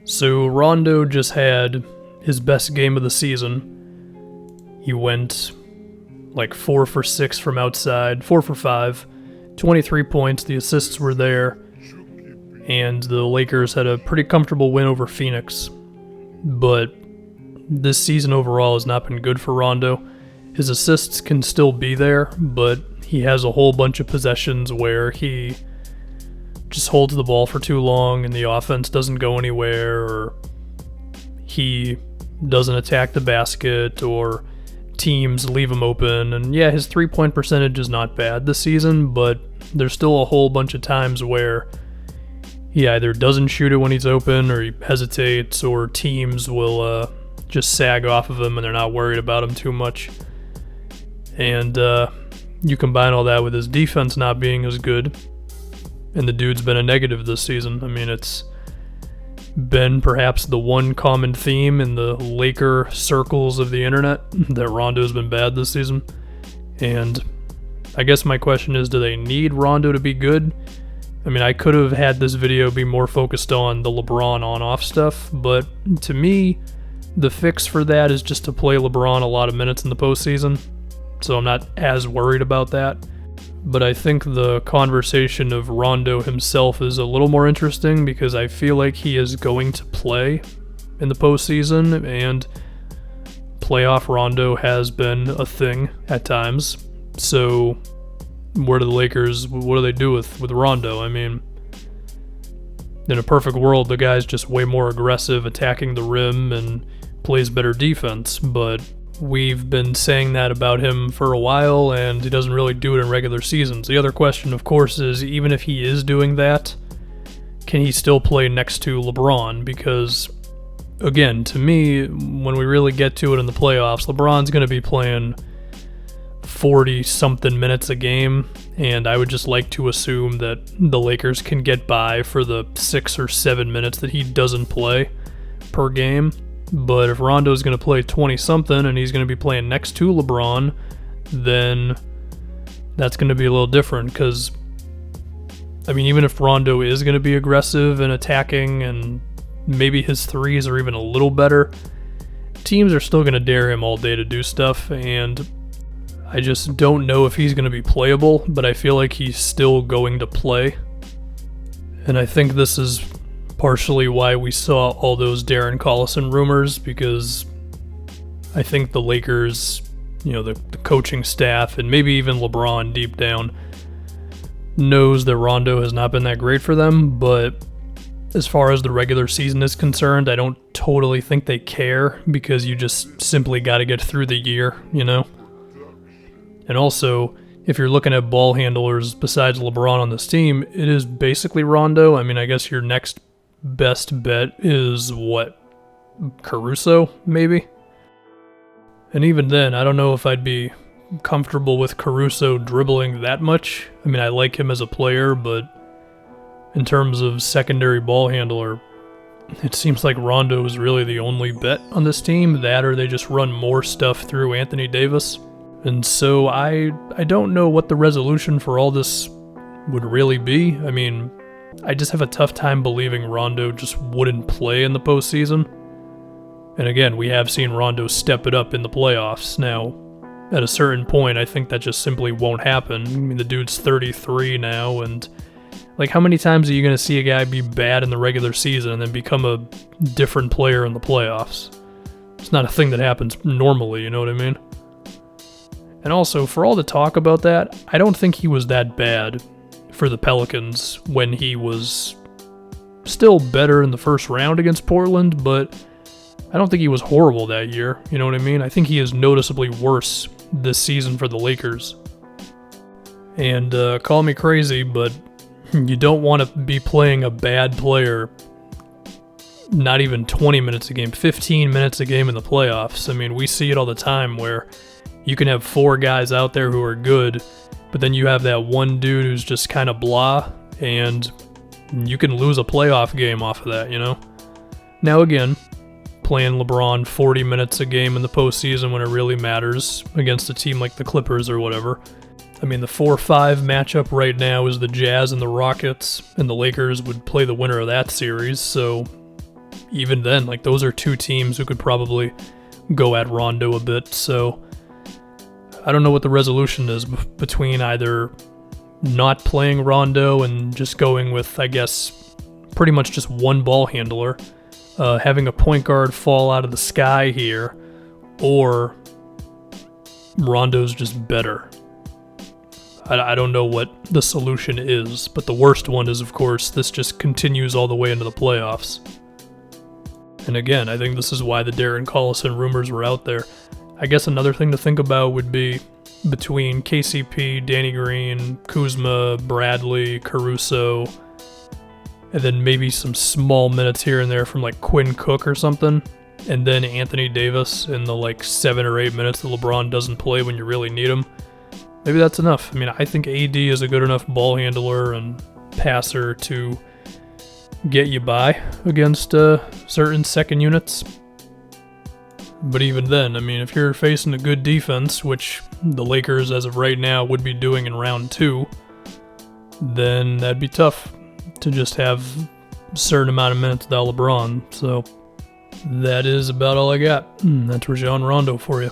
So Rondo just had his best game of the season. He went like 4 for 6 from outside, 4 for 5, 23 points. The assists were there. And the Lakers had a pretty comfortable win over Phoenix. But this season overall has not been good for Rondo. His assists can still be there, but he has a whole bunch of possessions where he just holds the ball for too long and the offense doesn't go anywhere, or he doesn't attack the basket, or teams leave him open. And yeah, his three-point percentage is not bad this season, but there's still a whole bunch of times where he either doesn't shoot it when he's open, or he hesitates, or teams will just sag off of him and they're not worried about him too much. And you combine all that with his defense not being as good, and the dude's been a negative this season. I mean, it's been perhaps the one common theme in the Laker circles of the internet that Rondo's been bad this season. And I guess my question is, do they need Rondo to be good? I mean, I could have had this video be more focused on the LeBron on-off stuff, but to me, the fix for that is just to play LeBron a lot of minutes in the postseason, so I'm not as worried about that. But I think the conversation of Rondo himself is a little more interesting because I feel like he is going to play in the postseason, and playoff Rondo has been a thing at times. So what do they do with Rondo? I mean, in a perfect world, the guy's just way more aggressive, attacking the rim, and plays better defense, but we've been saying that about him for a while, and he doesn't really do it in regular seasons. The other question, of course, is even if he is doing that, can he still play next to LeBron? Because, again, to me, when we really get to it in the playoffs, LeBron's going to be playing 40-something minutes a game, and I would just like to assume that the Lakers can get by for the 6 or 7 minutes that he doesn't play per game. But if Rondo's going to play 20-something and he's going to be playing next to LeBron, then that's going to be a little different because, I mean, even if Rondo is going to be aggressive and attacking and maybe his threes are even a little better, teams are still going to dare him all day to do stuff, and I just don't know if he's going to be playable, but I feel like he's still going to play. And I think this is partially why we saw all those Darren Collison rumors, because I think the Lakers, the coaching staff, and maybe even LeBron deep down knows that Rondo has not been that great for them, but as far as the regular season is concerned, I don't totally think they care because you just simply got to get through the year, And also, if you're looking at ball handlers besides LeBron on this team, it is basically Rondo. I mean, I guess your next best bet is Caruso, maybe? And even then, I don't know if I'd be comfortable with Caruso dribbling that much. I mean, I like him as a player, but in terms of secondary ball handler, it seems like Rondo is really the only bet on this team. That or they just run more stuff through Anthony Davis. And so I don't know what the resolution for all this would really be. I mean, I just have a tough time believing Rondo just wouldn't play in the postseason. And again, we have seen Rondo step it up in the playoffs. Now, at a certain point, I think that just simply won't happen. I mean, the dude's 33 now, and how many times are you going to see a guy be bad in the regular season and then become a different player in the playoffs? It's not a thing that happens normally, you know what I mean? And also, for all the talk about that, I don't think he was that bad for the Pelicans when he was still better in the first round against Portland, but I don't think he was horrible that year, you know what I mean? I think he is noticeably worse this season for the Lakers. And call me crazy, but you don't want to be playing a bad player not even 20 minutes a game, 15 minutes a game in the playoffs. I mean, we see it all the time where you can have 4 guys out there who are good, but then you have that one dude who's just kind of blah, and you can lose a playoff game off of that, Now again, playing LeBron 40 minutes a game in the postseason when it really matters against a team like the Clippers or whatever. I mean, the 4-5 matchup right now is the Jazz and the Rockets, and the Lakers would play the winner of that series, so even then, like, those are two teams who could probably go at Rondo a bit. So I don't know what the resolution is between either not playing Rondo and just going with, I guess, pretty much just one ball handler, having a point guard fall out of the sky here, or Rondo's just better. I don't know what the solution is, but the worst one is, of course, this just continues all the way into the playoffs. And again, I think this is why the Darren Collison rumors were out there. I guess another thing to think about would be between KCP, Danny Green, Kuzma, Bradley, Caruso, and then maybe some small minutes here and there from like Quinn Cook or something, and then Anthony Davis in the like 7 or 8 minutes that LeBron doesn't play when you really need him. Maybe that's enough. I mean, I think AD is a good enough ball handler and passer to get you by against certain second units. But even then, I mean, if you're facing a good defense, which the Lakers as of right now would be doing in round 2, then that'd be tough to just have a certain amount of minutes without LeBron. So that is about all I got. That's Rajon Rondo for you.